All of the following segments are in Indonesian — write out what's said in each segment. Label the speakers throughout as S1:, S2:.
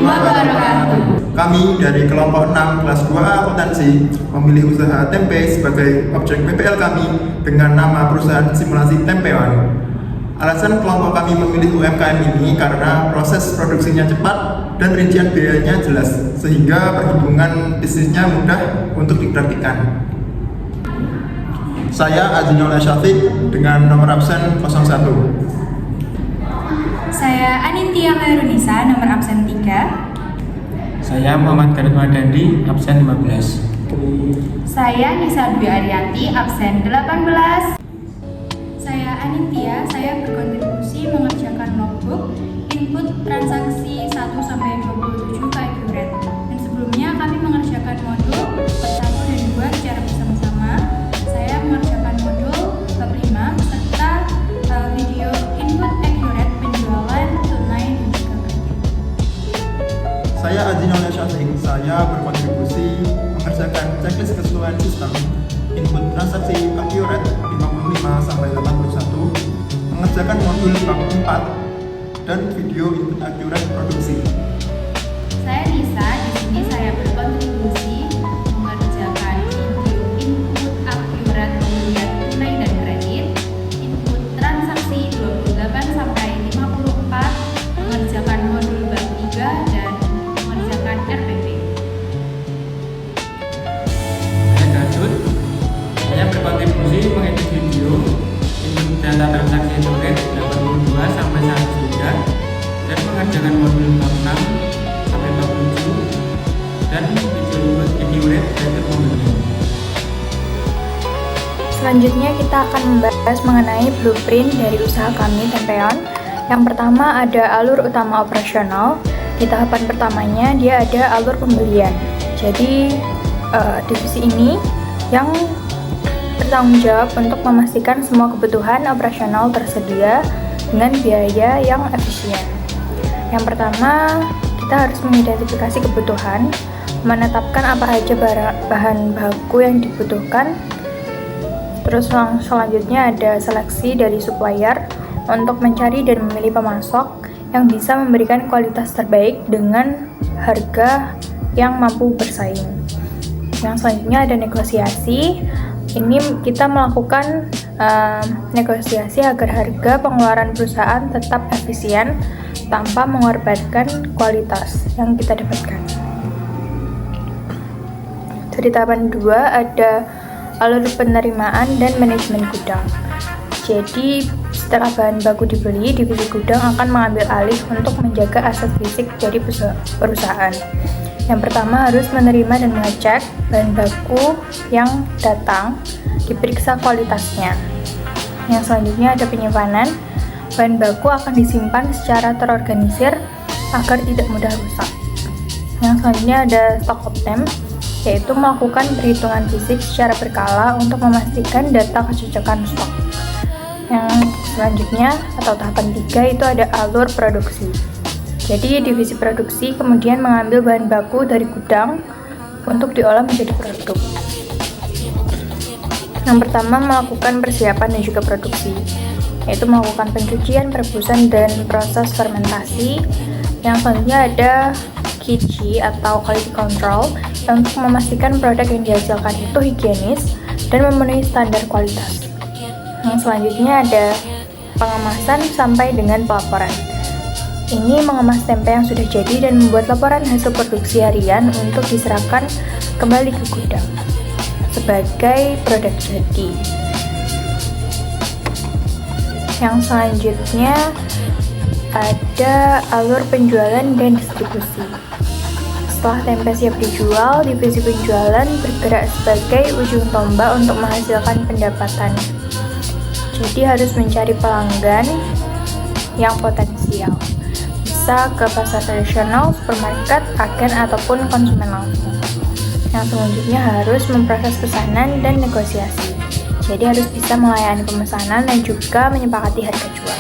S1: warahmatullahi wabarakatuh.
S2: Kami dari kelompok 6 kelas 2A akuntansi memilih usaha tempe sebagai objek PPL kami dengan nama perusahaan simulasi Tempewan. Alasan kelompok kami memilih UMKM ini karena proses produksinya cepat dan rincian biayanya jelas, sehingga perhitungan bisnisnya mudah untuk dipraktikkan. Saya Azinul Syafiq dengan nomor absen 01.
S1: Saya Anintia Khairunisa, nomor absen 3.
S3: Saya Muhammad Garut Madandi, absen 15.
S1: Saya Nisa Dwi Arianti, absen 18. Saya Anintia, saya berkontribusi mengerjakan logbook, input transaksi 1-27 ke Accurate. Dan sebelumnya kami mengerjakan modul bab 1 dan 2 secara bersama-sama. Saya mengerjakan modul bab 5 serta video input Accurate penjualan tunai dan juga kredit.
S2: Saya Azinul Syafiq, saya berkontribusi mengerjakan checklist keseluruhan sistem input transaksi Accurate 55-81, mengerjakan modul bab 4 dan video input Accurate produksi.
S1: Saya Nisa, di sini saya berkontribusi mengerjakan video input Accurate pembelian tunai dan kredit, input transaksi 28 sampai 54, mengerjakan modul bab 3 dan mengerjakan RPP.
S3: Saya Garut, saya berkontribusi mengedit video input data transaksi Accurate 82 sampai 103 dan mengerjakan modul bab 6 sampai bab 7 dan video input Accurate yaitu pembelian.
S4: Selanjutnya kita akan membahas mengenai blueprint dari usaha kami Tempeon. Yang pertama ada alur utama operasional. Di tahapan pertamanya dia ada alur pembelian. Jadi divisi ini yang bertanggung jawab untuk memastikan semua kebutuhan operasional tersedia dengan biaya yang efisien. Yang pertama, kita harus mengidentifikasi kebutuhan, menetapkan apa saja bahan baku yang dibutuhkan. Terus selanjutnya ada seleksi dari supplier untuk mencari dan memilih pemasok yang bisa memberikan kualitas terbaik dengan harga yang mampu bersaing. Yang selanjutnya ada negosiasi. Ini kita melakukan negosiasi agar harga pengeluaran perusahaan tetap efisien tanpa mengorbankan kualitas yang kita dapatkan. Dari tahapan 2 ada alur penerimaan dan manajemen gudang. Jadi setelah bahan baku dibeli, divisi gudang akan mengambil alih untuk menjaga aset fisik dari perusahaan. Yang pertama harus menerima dan mengecek bahan baku yang datang, diperiksa kualitasnya. Yang selanjutnya ada penyimpanan. Bahan baku akan disimpan secara terorganisir agar tidak mudah rusak. Yang selanjutnya ada stock optim, yaitu melakukan perhitungan fisik secara berkala untuk memastikan data kecocokan stok. Yang selanjutnya atau tahapan 3 itu ada alur produksi. Jadi divisi produksi kemudian mengambil bahan baku dari gudang untuk diolah menjadi produk. Yang pertama melakukan persiapan dan juga produksi, yaitu melakukan pencucian, perebusan, dan proses fermentasi. Yang selanjutnya ada QC atau quality control untuk memastikan produk yang dihasilkan itu higienis dan memenuhi standar kualitas. Yang selanjutnya ada pengemasan sampai dengan pelaporan. Ini mengemas tempe yang sudah jadi dan membuat laporan hasil produksi harian untuk diserahkan kembali ke gudang sebagai produk jadi. Yang selanjutnya ada alur penjualan dan distribusi. Setelah tempe siap dijual, divisi penjualan bergerak sebagai ujung tombak untuk menghasilkan pendapatan. Jadi harus mencari pelanggan yang potensial. Bisa ke pasar tradisional, supermarket, agen, ataupun konsumen langsung. Yang selanjutnya harus memproses pesanan dan negosiasi. Jadi harus bisa melayani pemesanan dan juga menyepakati harga jual.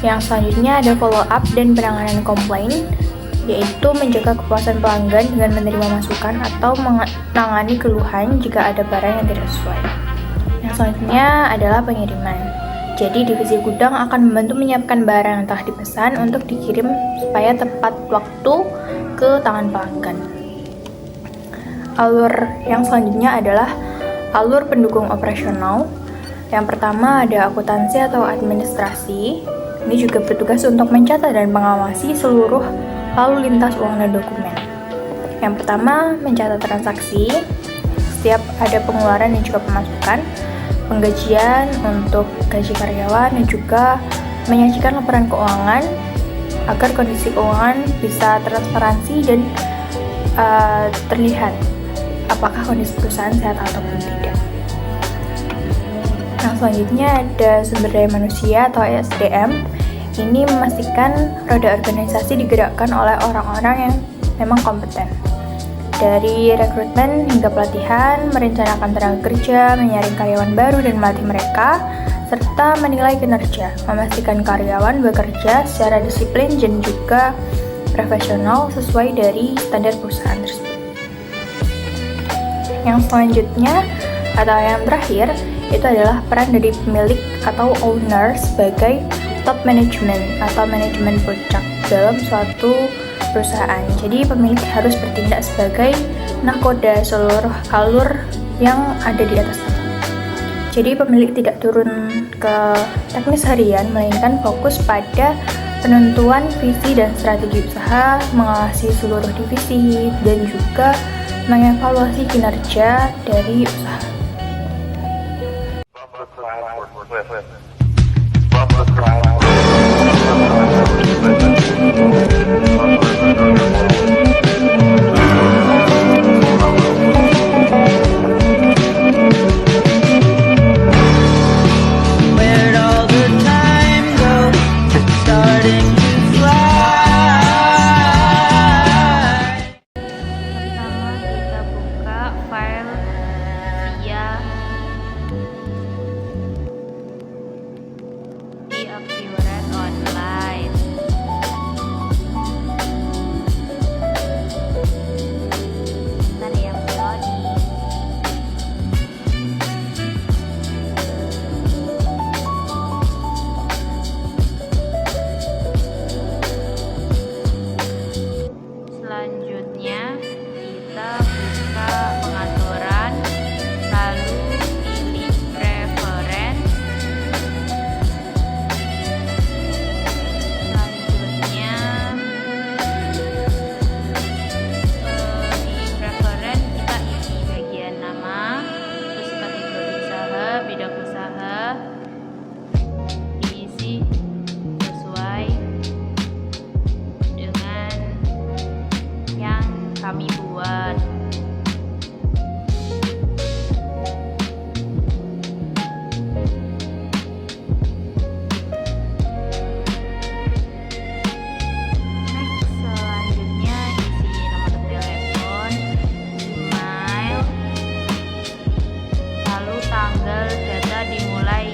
S4: Yang selanjutnya ada follow up dan penanganan komplain, yaitu menjaga kepuasan pelanggan dengan menerima masukan atau menangani keluhan jika ada barang yang tidak sesuai. Yang selanjutnya adalah pengiriman. Jadi divisi gudang akan membantu menyiapkan barang yang telah dipesan untuk dikirim supaya tepat waktu ke tangan pelanggan. Alur yang selanjutnya adalah alur pendukung operasional. Yang pertama ada akuntansi atau administrasi. Ini juga bertugas untuk mencatat dan mengawasi seluruh lalu lintas uang dan dokumen. Yang pertama, mencatat transaksi. Setiap ada pengeluaran dan juga pemasukan, penggajian untuk gaji karyawan, dan juga menyajikan laporan keuangan agar kondisi keuangan bisa transparansi dan terlihat apakah kondisi perusahaan sehat ataupun tidak. Nah, selanjutnya ada sumber daya manusia atau SDM. Ini memastikan roda organisasi digerakkan oleh orang-orang yang memang kompeten. Dari rekrutmen hingga pelatihan, merencanakan tenaga kerja, menyaring karyawan baru dan melatih mereka, serta menilai kinerja, memastikan karyawan bekerja secara disiplin dan juga profesional sesuai dari standar perusahaan tersebut. Yang selanjutnya atau yang terakhir itu adalah peran dari pemilik atau owner sebagai top management atau manajemen puncak dalam suatu perusahaan. Jadi pemilik harus bertindak sebagai nahkoda seluruh alur yang ada di atas. Jadi pemilik tidak turun ke teknis harian, melainkan fokus pada penentuan visi dan strategi usaha, mengawasi seluruh divisi, dan juga mengevaluasi kinerja dari usaha.
S5: Selanjutnya kita buka pengaturan, lalu pilih preference. Selanjutnya di preference kita isi bagian nama, terus kategori usaha, bidang usaha, diisi sesuai dengan yang kami buat. Next, selanjutnya isi nomor telepon, email, lalu tanggal data dimulai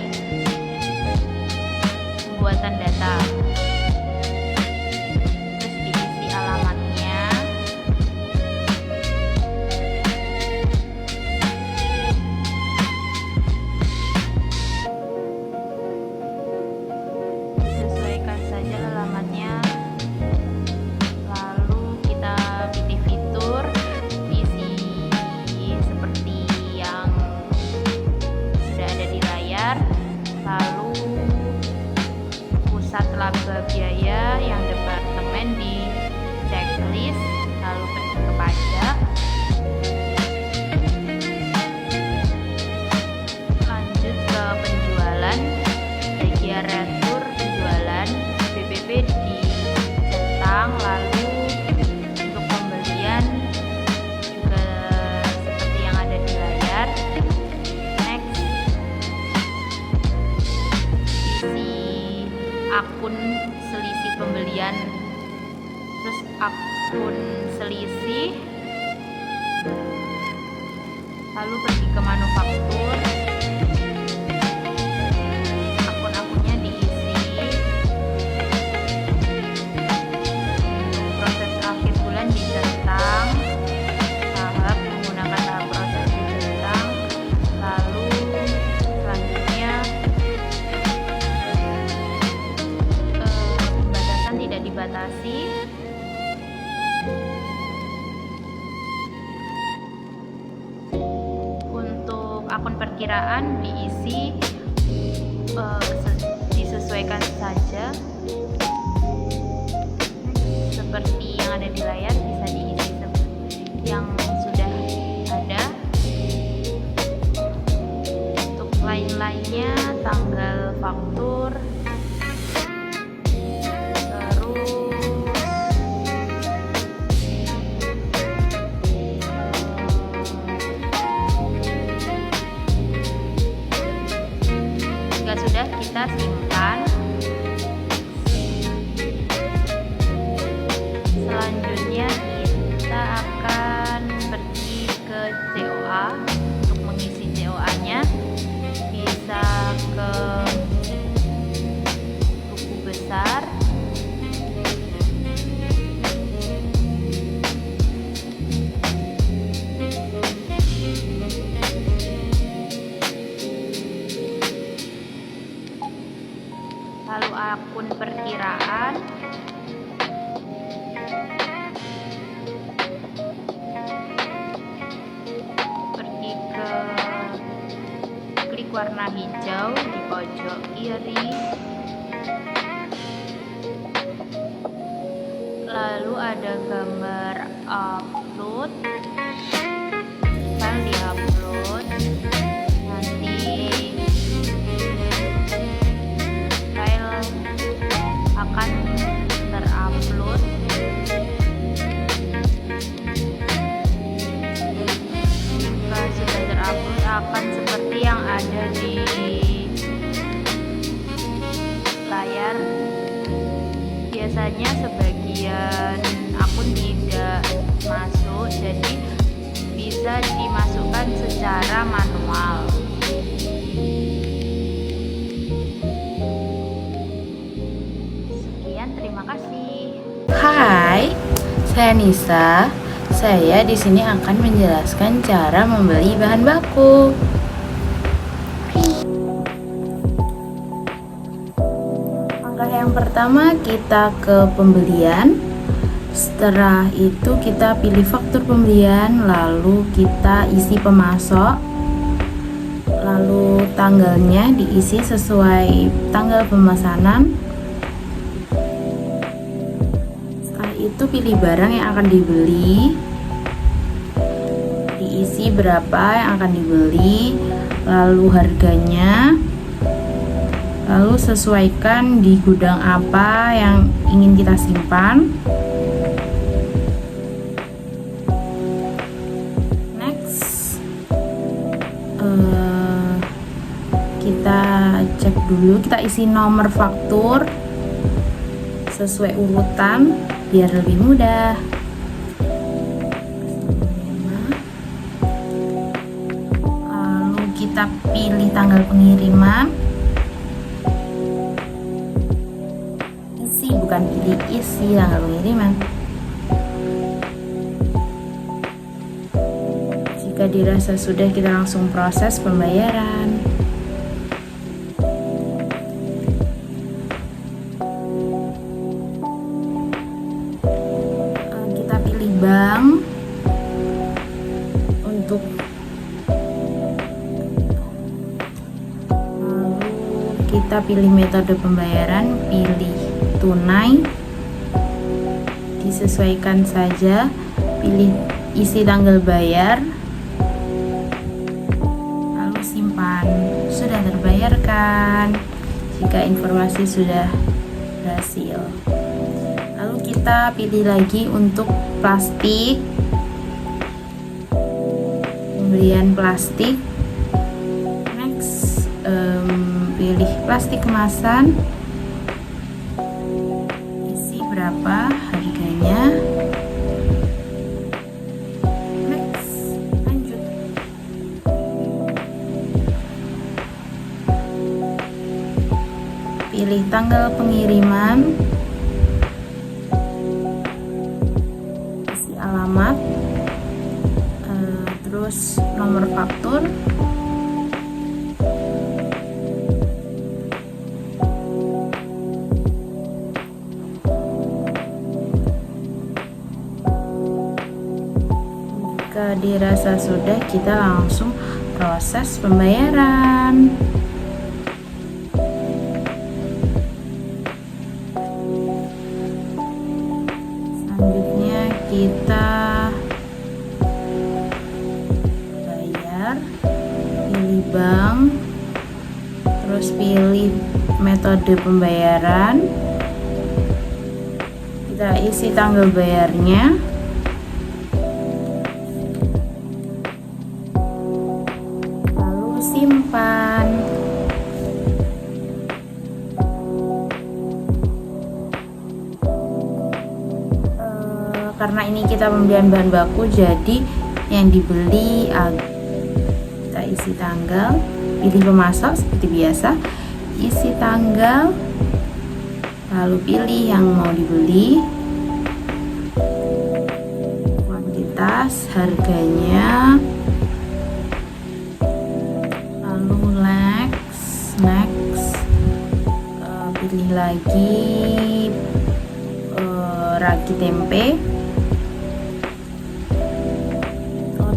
S5: pembuatan data. Terus diisi alamatnya. Sesuaikan saja alamatnya. Lalu kita pilih fitur, isi seperti yang sudah ada di layar. Lalu pusat laba biaya yang departemen di checklist, lalu pergi ke pajak. Lanjut ke penjualan, bagian retur penjualan, BPP dicentang, lalu untuk pembelian juga seperti yang ada di layar. Next, isi akun selisih pembelian, terus akun selisih, lalu pergi ke manufaktur, akun-akunnya diisi. Untuk proses akhir bulan dicentang, tahap menggunakan tahap proses dicentang. Lalu selanjutnya pembatasan tidak dibatasi. Untuk akun perkiraan diisi disesuaikan saja seperti yang ada di layar, bisa diisi yang sudah ada. Untuk lain-lainnya, tanggal faktur, jika sudah kita simpan. Selanjutnya kita akan pergi ke COA untuk mengisi COA-nya. Bisa ke buku besar, lalu akun perkiraan, pergi ke klik warna hijau di pojok kiri, lalu ada gambar upload, file di upload, nanti file akan terupload. Jika sudah terupload akan seperti yang ada di layar. Biasanya sebagian akun tidak masuk, jadi bisa dimasukkan secara manual. Sekian, terima kasih.
S6: Hai, saya Nisa. Saya di sini akan menjelaskan cara membeli bahan baku. Langkah yang pertama, kita ke pembelian. Setelah itu kita pilih faktur pembelian, lalu kita isi pemasok, lalu tanggalnya diisi sesuai tanggal pemesanan. Setelah itu pilih barang yang akan dibeli, diisi berapa yang akan dibeli, lalu harganya, lalu sesuaikan di gudang apa yang ingin kita simpan. Kita cek dulu, kita isi nomor faktur sesuai urutan biar lebih mudah. Lalu kita pilih tanggal pengiriman, isi, bukan pilih isi tanggal pengiriman. Jika dirasa sudah, kita langsung proses pembayaran. Kita pilih bank untuk, lalu kita pilih metode pembayaran, pilih tunai, disesuaikan saja, pilih isi tanggal bayar, lalu simpan. Sudah terbayarkan jika informasi sudah berhasil. Lalu kita pilih lagi untuk plastik, pembelian plastik. Next, pilih plastik kemasan, isi berapa, harganya. Next, lanjut. Pilih tanggal pengiriman, isi alamat, terus nomor faktur, Jika dirasa sudah, kita langsung proses pembayaran. Selanjutnya kita bayar, pilih bank, terus pilih metode pembayaran, kita isi tanggal bayarnya, lalu simpan. Karena ini kita pembelian bahan baku, jadi yang dibeli kita isi tanggal, pilih pemasok seperti biasa, isi tanggal, lalu pilih yang mau dibeli, kuantitas, harganya, lalu next, pilih lagi ragi tempe,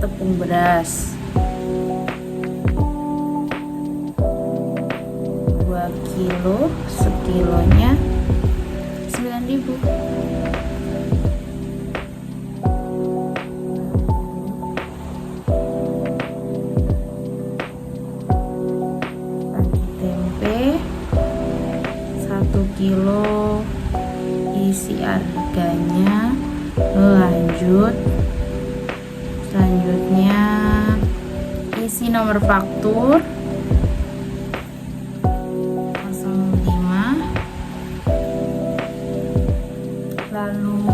S6: tepung beras 2 kilo, sekilonya 9.000. Ragi tempe 1 kilo, isi harganya, lanjut. Selanjutnya isi nomor faktur 05, lalu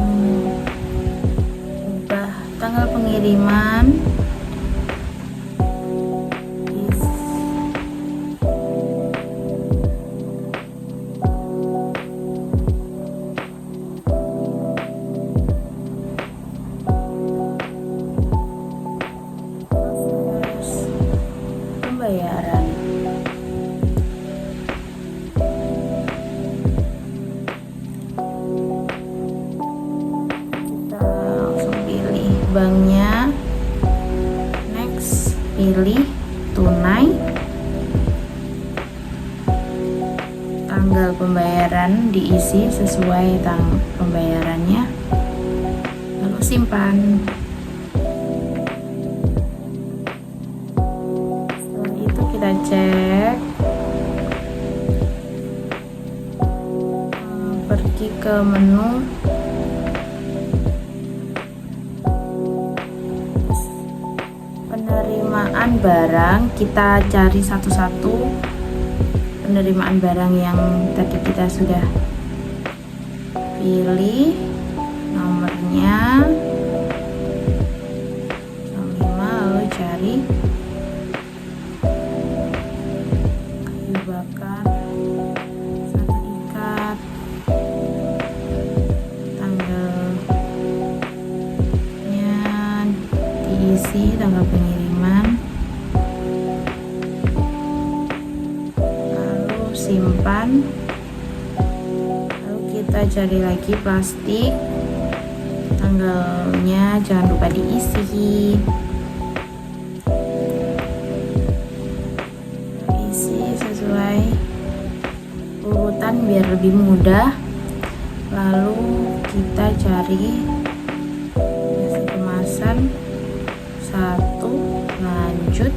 S6: ubah tanggal pengiriman, pembayaran. Kita langsung pilih banknya, next, pilih tunai, tanggal pembayaran diisi sesuai tanggal pembayarannya, lalu simpan. Kita cek, pergi ke menu, penerimaan barang, kita cari satu-satu penerimaan barang yang tadi kita sudah pilih, nomornya 05, lalu cari bakar, satu ikat, tanggalnya diisi, tanggal pengiriman, lalu simpan, lalu kita cari lagi plastik, tanggalnya jangan lupa diisi. Sesuai urutan biar lebih mudah, lalu kita cari nasi kemasan 1, lanjut,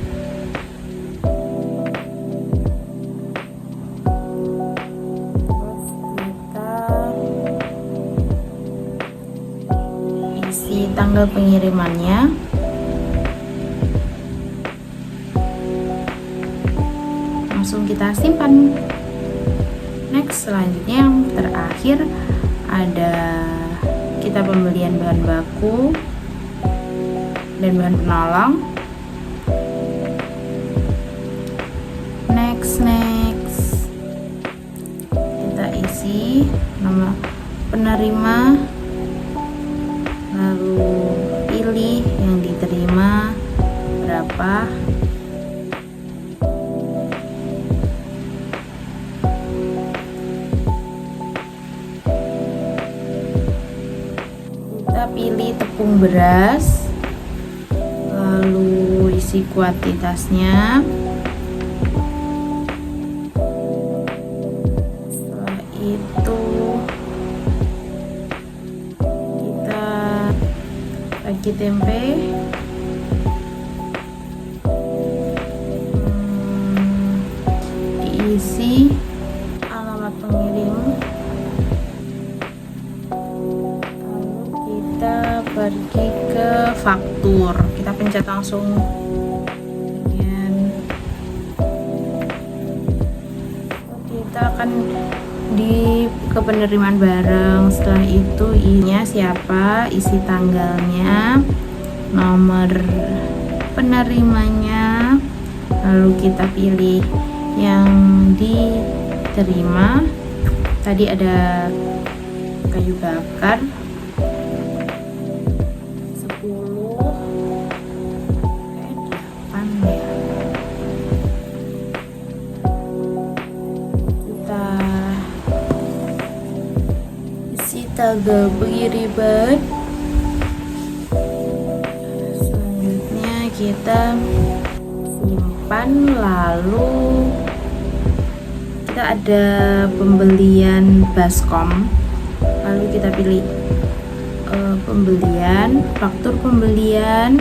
S6: terus kita isi tanggal pengirimannya, langsung kita simpan. Next, selanjutnya yang terakhir ada kita pembelian bahan baku dan bahan penolong. Next, kita isi nama penerima, lalu pilih yang diterima berapa, pilih tepung beras lalu isi kuantitasnya. Setelah itu kita bagi tempe. Diisi alamat pengirim, lalu kita pergi ke faktur, kita pencet langsung bagian. Kita akan di ke penerimaan barang. Setelah itu isinya siapa, isi tanggalnya, nomor penerimanya, lalu kita pilih yang diterima. Tadi ada kayu bakar 10, 8 ya. Kita isi tanggal pengiriman. Selanjutnya kita simpan, lalu kita ada pembelian baskom, lalu kita pilih pembelian, faktur pembelian,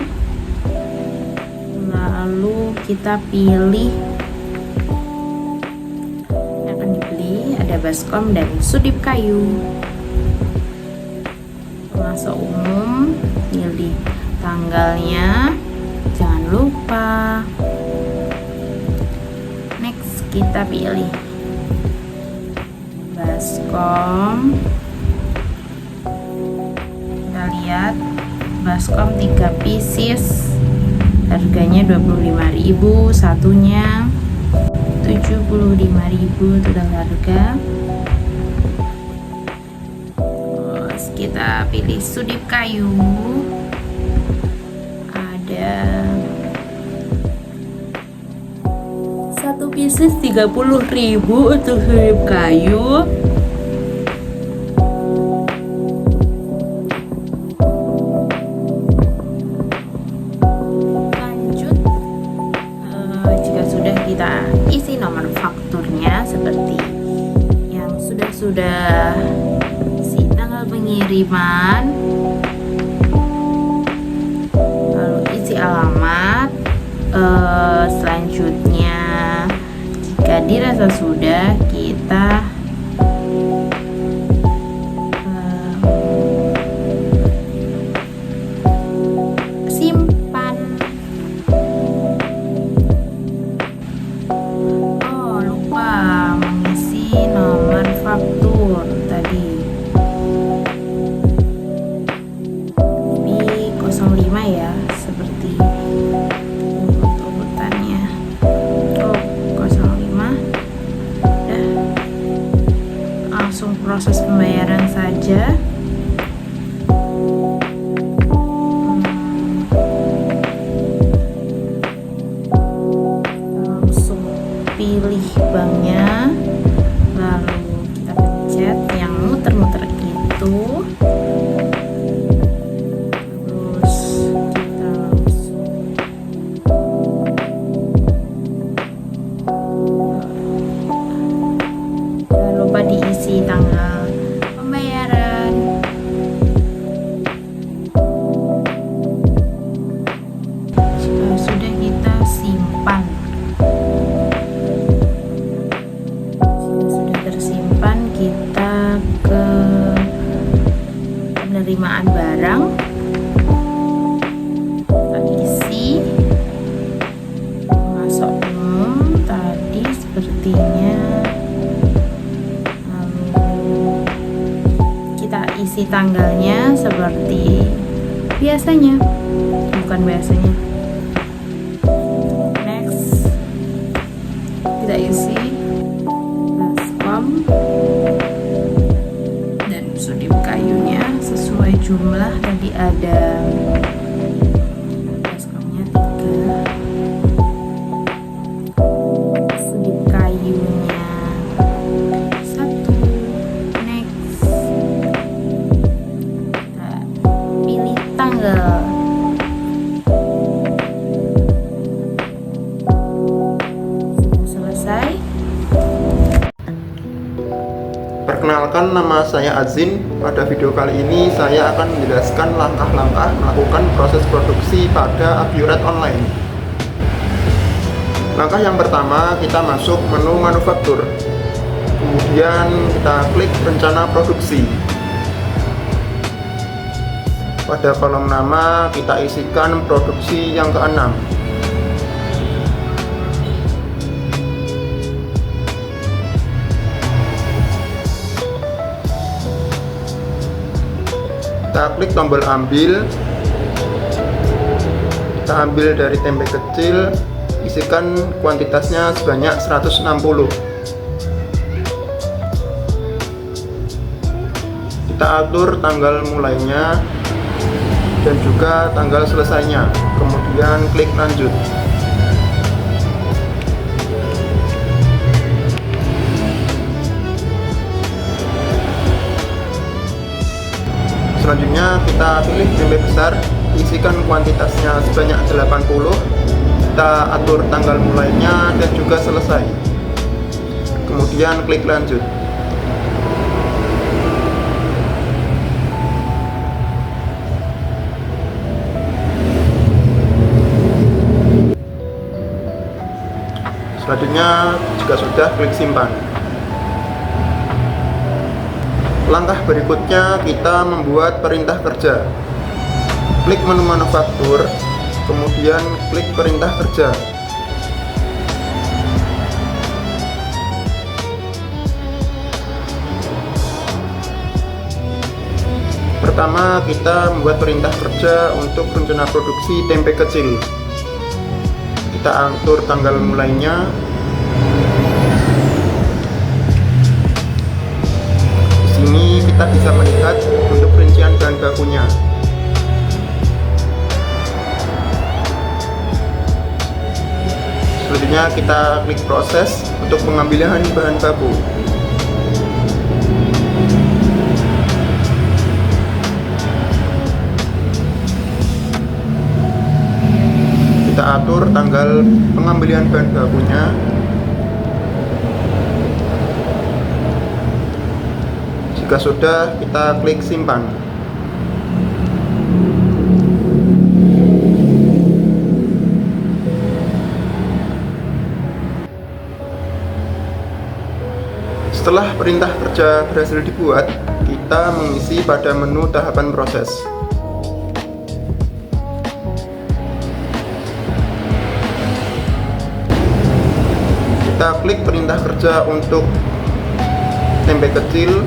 S6: lalu kita pilih yang akan dibeli, ada baskom dan sudip kayu. Masuk umum, pilih tanggalnya, jangan lupa. Next kita pilih baskom. Kita lihat baskom 3 pieces, harganya 25.000, satunya 75.000 total harga. Terus kita pilih sudip kayu, ada 1 pieces 30.000 untuk sudip kayu. Lanjut, jika sudah, kita isi nomor fakturnya seperti yang sudah isi tanggal pengiriman, lalu isi alamat. Selanjutnya, jika dirasa sudah, kita simpan. Oh, lupa mengisi nomor faktur tadi. Ini 05 ya, seperti urutannya. Oh, 05. Udah, langsung proses pembayaran saja. Langsung pilih banknya, lalu kita pencet yang muter-muter itu, terus kita langsung jangan lupa diisi tanggal pembayaran. Jika sudah, kita simpan. Jika sudah tersimpan, kita ke penerimaan barang, kita isi, masuk umum tadi sepertinya, lalu kita isi tanggalnya seperti biasanya, bukan biasanya. Next, kita isi baskom dan sudip kayunya sesuai jumlah. Tadi ada baskomnya 3, sudip kayunya 1. Next, kita pilih tanggal.
S2: Perkenalkan, nama saya Azin. Pada video kali ini saya akan menjelaskan langkah-langkah melakukan proses produksi pada Abioret Online. Langkah yang pertama, kita masuk menu manufaktur. Kemudian kita klik rencana produksi. Pada kolom nama kita isikan produksi yang ke-6. Kita klik tombol ambil, kita ambil dari tempe kecil, isikan kuantitasnya sebanyak 160. Kita atur tanggal mulainya dan juga tanggal selesainya, kemudian klik lanjut. Selanjutnya kita pilih tempe besar, isikan kuantitasnya sebanyak 80. Kita atur tanggal mulainya dan juga selesai, kemudian klik lanjut. Selanjutnya jika sudah, klik simpan. Langkah berikutnya kita membuat perintah kerja. Klik menu manufaktur, kemudian klik perintah kerja. Pertama, kita membuat perintah kerja untuk rencana produksi tempe kecil. Kita atur tanggal mulainya. Di sini kita bisa melihat untuk rincian bahan bakunya. Selanjutnya kita klik proses untuk pengambilan bahan baku. Kita atur tanggal pengambilan bahan bakunya. Jika sudah, kita klik simpan. Setelah perintah kerja berhasil dibuat, kita mengisi pada menu tahapan proses. Kita klik perintah kerja untuk tempe kecil,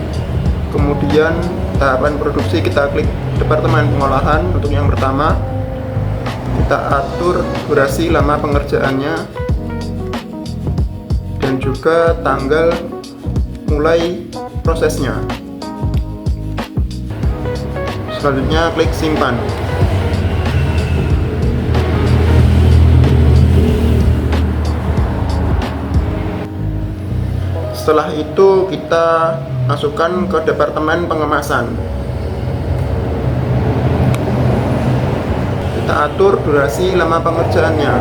S2: kemudian tahapan produksi kita klik departemen pengolahan. Untuk yang pertama, kita atur durasi lama pengerjaannya dan juga tanggal mulai prosesnya. Selanjutnya klik simpan. Setelah itu kita masukkan ke departemen pengemasan. Kita atur durasi lama pengerjaannya.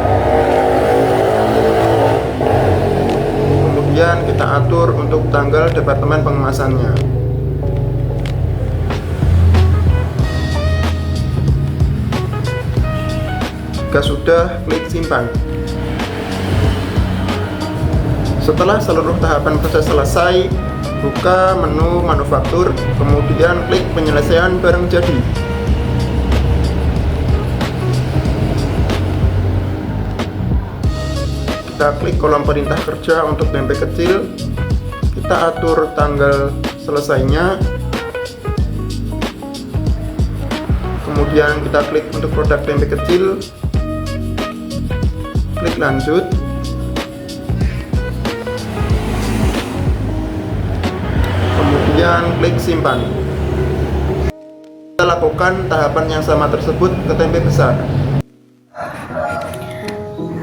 S2: Kemudian kita atur untuk tanggal departemen pengemasannya. Jika sudah, klik simpan. Setelah seluruh tahapan proses selesai, buka menu manufaktur, kemudian klik penyelesaian barang jadi. Kita klik kolom perintah kerja untuk tempe kecil. Kita atur tanggal selesainya. Kemudian kita klik untuk produk tempe kecil. Klik lanjut. Kemudian klik simpan. Kita lakukan tahapan yang sama tersebut ke tempe besar.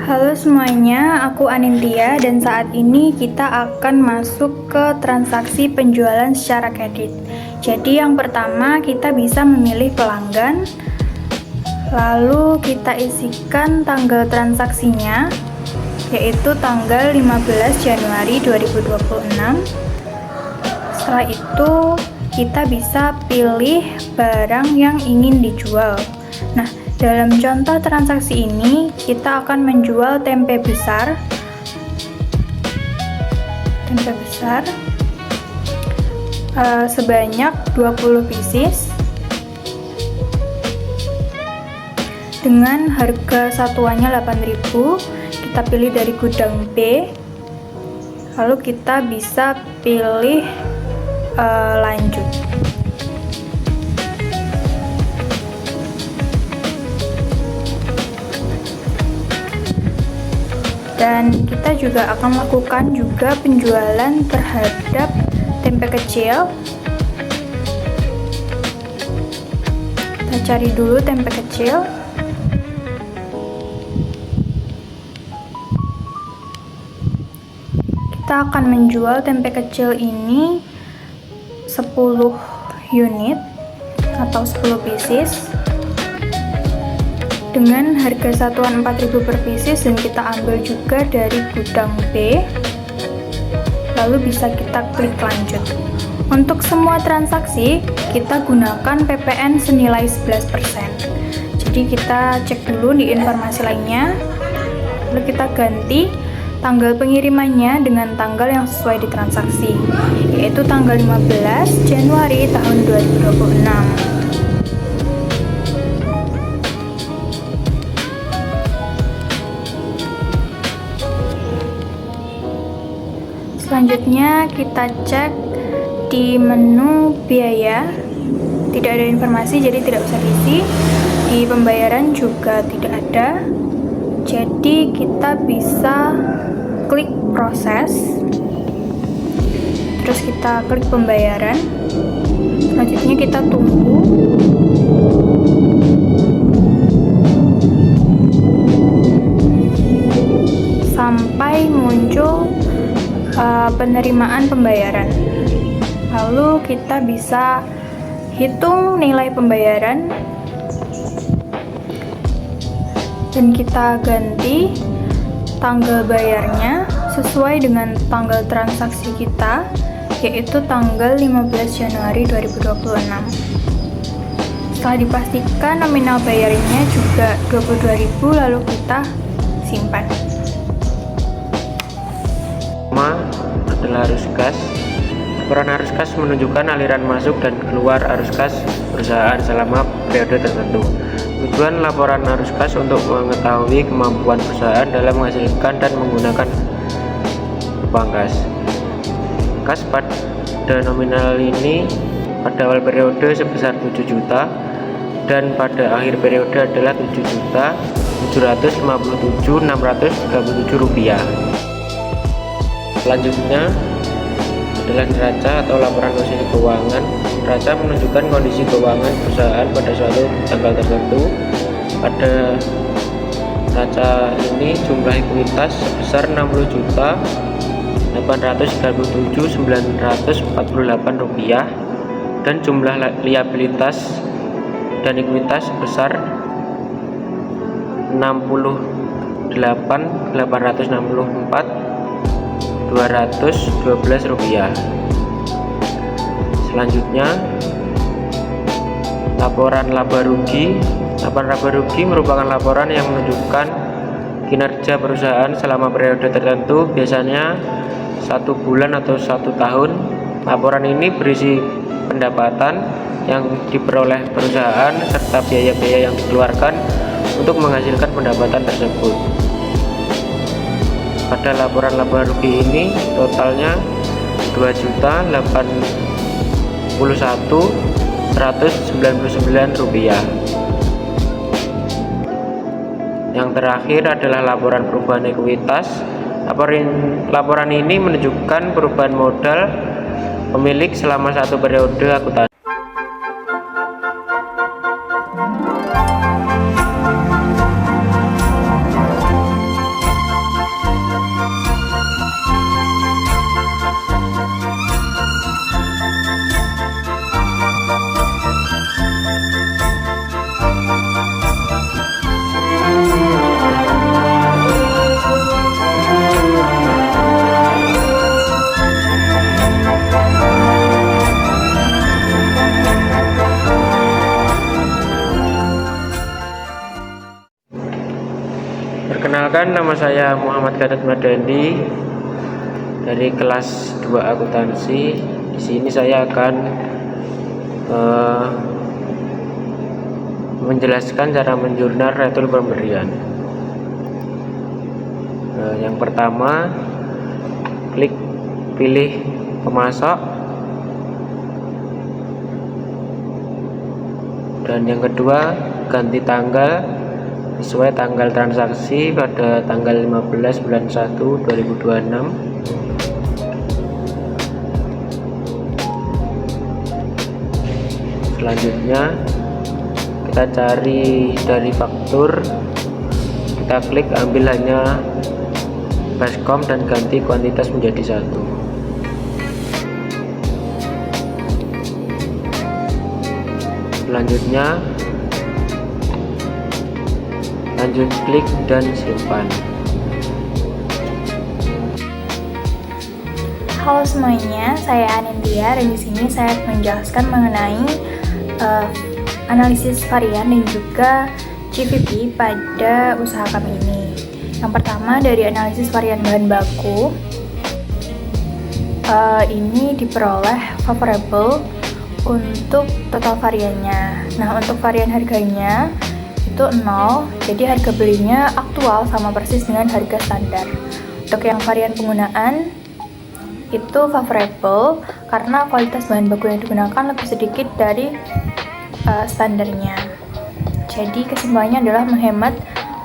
S4: Halo semuanya, aku Anintia dan saat ini kita akan masuk ke transaksi penjualan secara kredit. Jadi yang pertama kita bisa memilih pelanggan, lalu kita isikan tanggal transaksinya, yaitu tanggal 15 Januari 2026. Setelah itu itu kita bisa pilih barang yang ingin dijual. Nah, dalam contoh transaksi ini kita akan menjual tempe besar sebanyak 20 pieces dengan harga satuannya 8.000. Kita pilih dari gudang B, lalu kita bisa pilih lanjut. Dan kita juga akan lakukan juga penjualan terhadap tempe kecil. Kita cari dulu tempe kecil. Kita akan menjual tempe kecil ini 10 unit atau 10 pieces dengan harga satuan 4.000 per pieces, dan kita ambil juga dari gudang B, lalu bisa kita klik lanjut. Untuk semua transaksi kita gunakan PPN senilai 11%. Jadi kita cek dulu di informasi lainnya, lalu kita ganti tanggal pengirimannya dengan tanggal yang sesuai di transaksi, yaitu tanggal 15 Januari tahun 2026. Selanjutnya kita cek di menu biaya, tidak ada informasi jadi tidak usah diisi. Di pembayaran juga tidak ada, jadi kita bisa klik proses, terus kita klik pembayaran. Selanjutnya kita tunggu sampai muncul penerimaan pembayaran. Lalu kita bisa hitung nilai pembayaran dan kita ganti tanggal bayarnya sesuai dengan tanggal transaksi kita, yaitu tanggal 15 Januari 2026. Setelah dipastikan nominal bayarnya juga 22.000, lalu kita simpan.
S3: Adalah arus kas. Laporan arus kas menunjukkan aliran masuk dan keluar arus kas perusahaan selama periode tertentu. Tujuan laporan arus kas untuk mengetahui kemampuan perusahaan dalam menghasilkan dan menggunakan uang kas. Kas pada nominal ini pada awal periode sebesar 7 juta dan pada akhir periode adalah 7.757.637 rupiah. Selanjutnya adalah neraca atau laporan kondisi keuangan. Neraca menunjukkan kondisi keuangan perusahaan pada suatu tanggal tertentu. Pada neraca ini jumlah ekuitas sebesar 60.837.948 rupiah dan jumlah liabilitas dan ekuitas sebesar 68.864.212 rupiah. Selanjutnya laporan laba rugi. Laporan laba rugi merupakan laporan yang menunjukkan kinerja perusahaan selama periode tertentu, biasanya 1 bulan atau 1 tahun. Laporan ini berisi pendapatan yang diperoleh perusahaan serta biaya-biaya yang dikeluarkan untuk menghasilkan pendapatan tersebut. Pada laporan laba rugi ini totalnya 2.081.199 rupiah. Yang terakhir adalah laporan perubahan ekuitas. Laporan ini menunjukkan perubahan modal pemilik selama satu periode akuntansi. Perkenalkan, nama saya Muhammad Gatot Madandi dari kelas 2 akuntansi. Di sini saya akan menjelaskan cara menjurnal retur pemberian. Yang pertama, klik pilih pemasok, dan yang kedua ganti tanggal sesuai tanggal transaksi pada tanggal 15 bulan 1 2026. Selanjutnya kita cari dari faktur, kita klik ambil hanya baskom dan ganti kuantitas menjadi 1. Selanjutnya lanjut klik dan simpan.
S4: Halo semuanya, saya Anindya dan di sini saya akan menjelaskan mengenai analisis varian dan juga GVP pada usaha kami ini. Yang pertama dari analisis varian bahan baku, ini diperoleh favorable untuk total variannya. Nah, untuk varian harganya itu 0, jadi harga belinya aktual sama persis dengan harga standar. Untuk yang varian penggunaan itu favorable karena kualitas bahan baku yang digunakan lebih sedikit dari standarnya. Jadi kesimpulannya adalah menghemat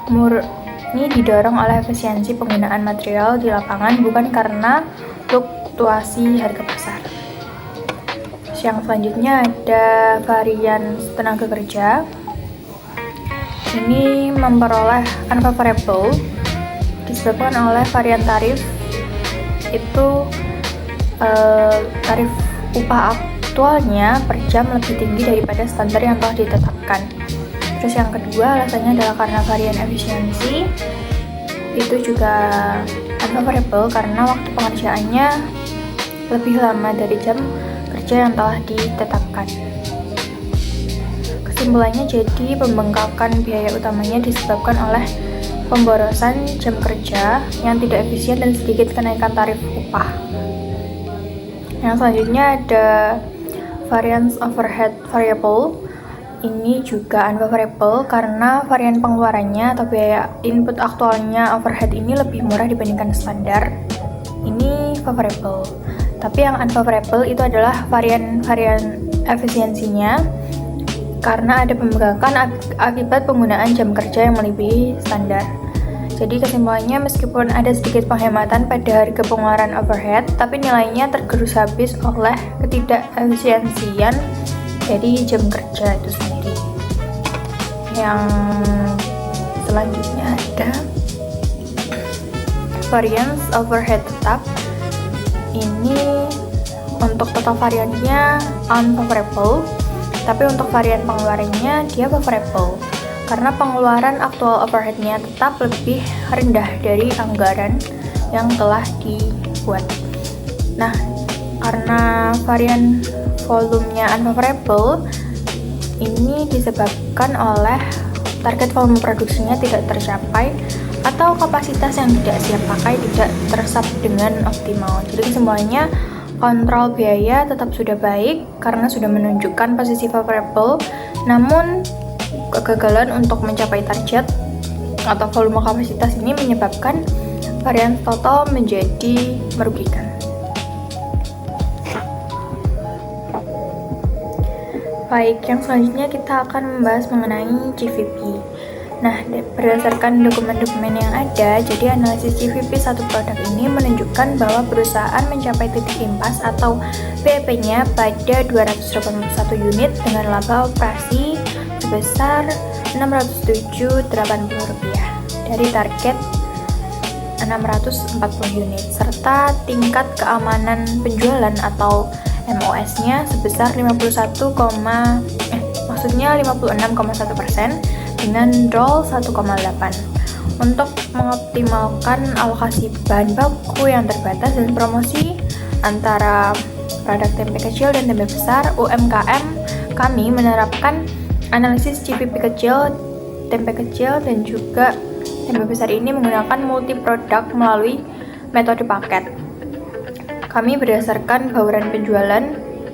S4: murni didorong oleh efisiensi penggunaan material di lapangan, bukan karena fluktuasi harga pasar. Yang selanjutnya ada varian tenaga kerja. Ini memperoleh unfavorable disebabkan oleh varian tarif. Itu tarif upah aktualnya per jam lebih tinggi daripada standar yang telah ditetapkan. Terus yang kedua alasannya adalah karena varian efisiensi. Itu juga unfavorable karena waktu pengerjaannya lebih lama dari jam kerja yang telah ditetapkan. Kesimpulannya jadi pembengkakan biaya utamanya disebabkan oleh pemborosan jam kerja yang tidak efisien dan sedikit kenaikan tarif upah. Yang selanjutnya ada variance overhead variable. Ini juga unfavorable karena varian pengeluarannya atau biaya input aktualnya overhead ini lebih murah dibandingkan standar. Ini favorable. Tapi yang unfavorable itu adalah varian efisiensinya karena ada pembengkakan akibat penggunaan jam kerja yang melebihi standar. Jadi kesimpulannya meskipun ada sedikit penghematan pada harga pengeluaran overhead, tapi nilainya tergerus habis oleh ketidakefisiensian dari jam kerja itu sendiri. Yang selanjutnya ada variance overhead tetap. Ini untuk total variannya unfavorable, tapi untuk varian pengeluarannya dia favorable karena pengeluaran aktual overheadnya tetap lebih rendah dari anggaran yang telah dibuat. Nah, karena varian volumenya unfavorable, ini disebabkan oleh target volume produksinya tidak tercapai atau kapasitas yang tidak siap pakai tidak tersap dengan optimal. Jadi semuanya kontrol biaya tetap sudah baik karena sudah menunjukkan posisi favorable, namun kegagalan untuk mencapai target atau volume kapasitas ini menyebabkan varian total menjadi merugikan. Baik, yang selanjutnya kita akan membahas mengenai GVP. Nah, berdasarkan dokumen-dokumen yang ada, jadi analisis GVP satu produk ini menunjukkan bahwa perusahaan mencapai titik impas atau BEP-nya pada 281 unit dengan laba operasi sebesar Rp607.80 dari target 640 unit, serta tingkat keamanan penjualan atau MOS-nya sebesar 56,1% dengan ROL 1,8. Untuk mengoptimalkan alokasi bahan baku yang terbatas dan promosi antara produk tempe kecil dan tempe besar, UMKM kami menerapkan analisis GVP kecil, tempe kecil, dan juga Tempe besar ini menggunakan multi produk melalui metode paket. Kami berdasarkan bauran penjualan,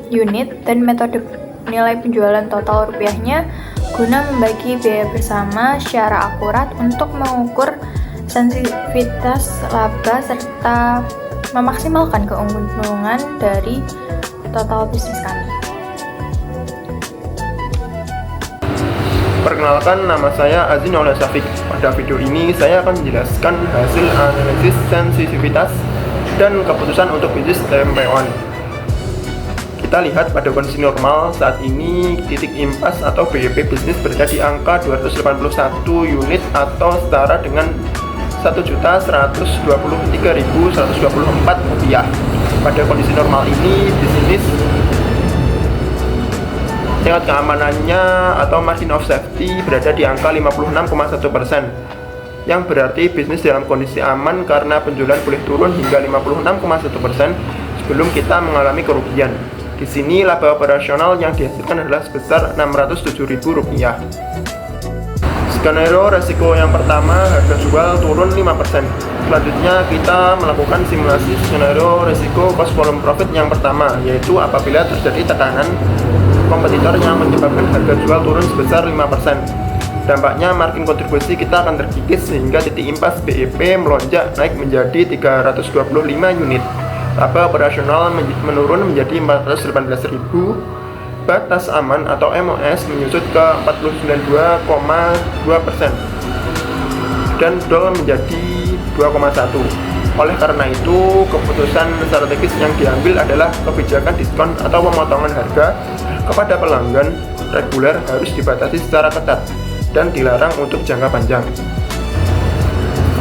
S4: unit, dan metode nilai penjualan total rupiahnya guna membagi biaya bersama secara akurat untuk mengukur sensitivitas laba serta memaksimalkan keuntungan dari total bisnis kami.
S2: Perkenalkan, nama saya Azin Aula Syafiq. Pada video ini saya akan menjelaskan hasil analisis sensitivitas dan keputusan untuk bisnis tempewan. Kita lihat pada kondisi normal saat ini titik impas atau BEP bisnis berada di angka 281 unit atau setara dengan Rp1.123.124. Pada kondisi normal ini bisnis tingkat keamanannya atau margin of safety berada di angka 56,1%, yang berarti bisnis dalam kondisi aman karena penjualan boleh turun hingga 56,1% sebelum kita mengalami kerugian. Di sini laba operasional yang dihasilkan adalah sebesar Rp607.000. Skenario resiko yang pertama, harga jual turun 5%. Selanjutnya kita melakukan simulasi skenario resiko cost volume profit yang pertama, yaitu apabila terjadi tekanan kompetitor yang menyebabkan harga jual turun sebesar 5%. Dampaknya margin kontribusi kita akan terkikis sehingga titik impas BEP melonjak naik menjadi 325 unit. Laba operasional menurun menjadi 418.000. Batas aman atau MOS menyusut ke 49,2% dan DOL menjadi 2,1. Oleh karena itu, keputusan strategis yang diambil adalah kebijakan diskon atau pemotongan harga kepada pelanggan reguler harus dibatasi secara ketat dan dilarang untuk jangka panjang.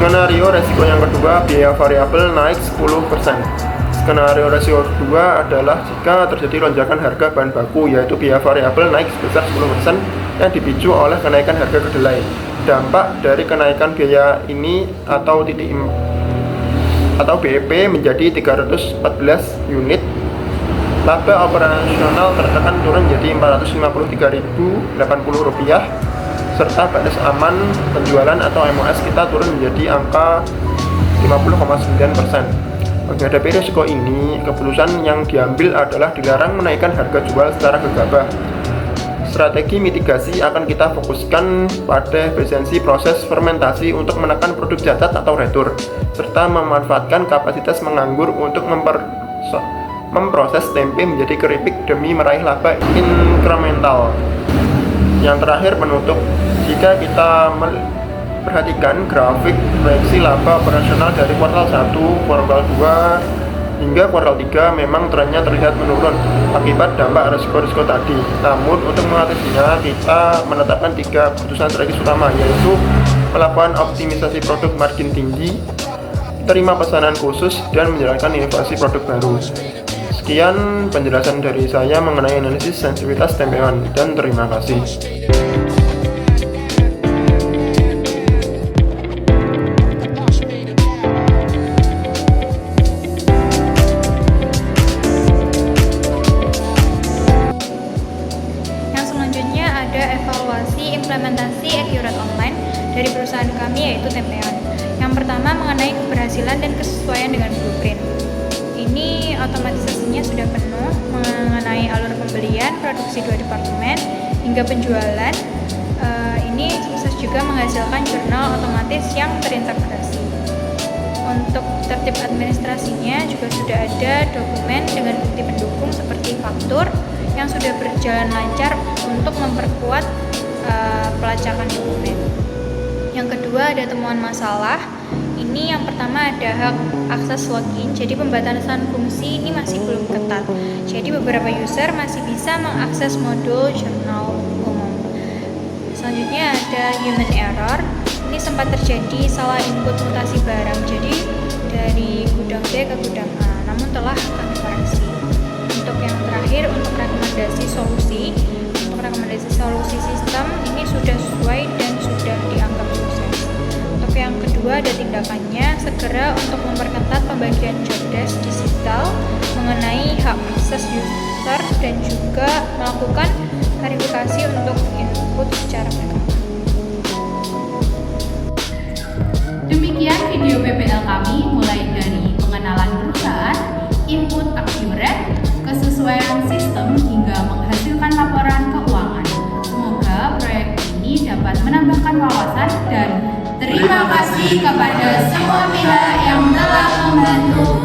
S2: Skenario resiko yang kedua, biaya variabel naik 10%. Skenario resiko kedua adalah jika terjadi lonjakan harga bahan baku, yaitu biaya variabel naik sebesar 10% yang dipicu oleh kenaikan harga kedelai. Dampak dari kenaikan biaya ini atau BEP menjadi 314 unit. Laba operasional tertekan turun menjadi Rp453.080, serta batas aman penjualan atau MOS kita turun menjadi angka 50,9%. Menghadapi risiko ini, keputusan yang diambil adalah dilarang menaikkan harga jual secara gegabah. Strategi mitigasi akan kita fokuskan pada efisiensi proses fermentasi untuk menekan produk cacat atau retur, serta memanfaatkan kapasitas menganggur untuk memproses tempe menjadi keripik demi meraih laba inkremental. Yang terakhir, penutup. Jika kita perhatikan grafik proyeksi laba operasional dari kuartal 1, kuartal 2, hingga kuartal 3 memang trennya terlihat menurun akibat dampak risiko-risiko tadi. Namun untuk mengatasinya kita menetapkan 3 keputusan strategis utama, yaitu melakukan optimisasi produk margin tinggi, terima pesanan khusus, dan menjalankan inovasi produk baru. Sekian penjelasan dari saya mengenai analisis sensitivitas tempewan, dan terima kasih.
S1: Evaluasi implementasi Accurate Online dari perusahaan kami, yaitu Tempeon. Yang pertama mengenai keberhasilan dan kesesuaian dengan blueprint. Ini otomatisasinya sudah penuh mengenai alur pembelian, produksi 2 departemen, hingga penjualan. Ini sukses juga menghasilkan jurnal otomatis yang terintegrasi. Untuk tertib administrasinya juga sudah ada dokumen dengan bukti pendukung seperti faktur yang sudah berjalan lancar untuk memperkuat pelacakan dokumen. Yang kedua ada temuan masalah. Ini yang pertama ada hak akses login. Jadi pembatasan fungsi ini masih belum ketat. Jadi beberapa user masih bisa mengakses modul jurnal umum. Selanjutnya ada human error. Ini sempat terjadi salah input mutasi barang. Jadi dari gudang B ke gudang A. Namun telah kami koreksi. Untuk yang terakhir, untuk rekomendasi solusi sistem ini sudah sesuai dan sudah dianggap sukses. Untuk yang kedua ada tindakannya, segera untuk memperketat pembagian jobdesk digital mengenai hak akses user dan juga melakukan verifikasi untuk input secara berkala. menambahkan wawasan dan terima kasih kepada semua pihak yang telah membantu.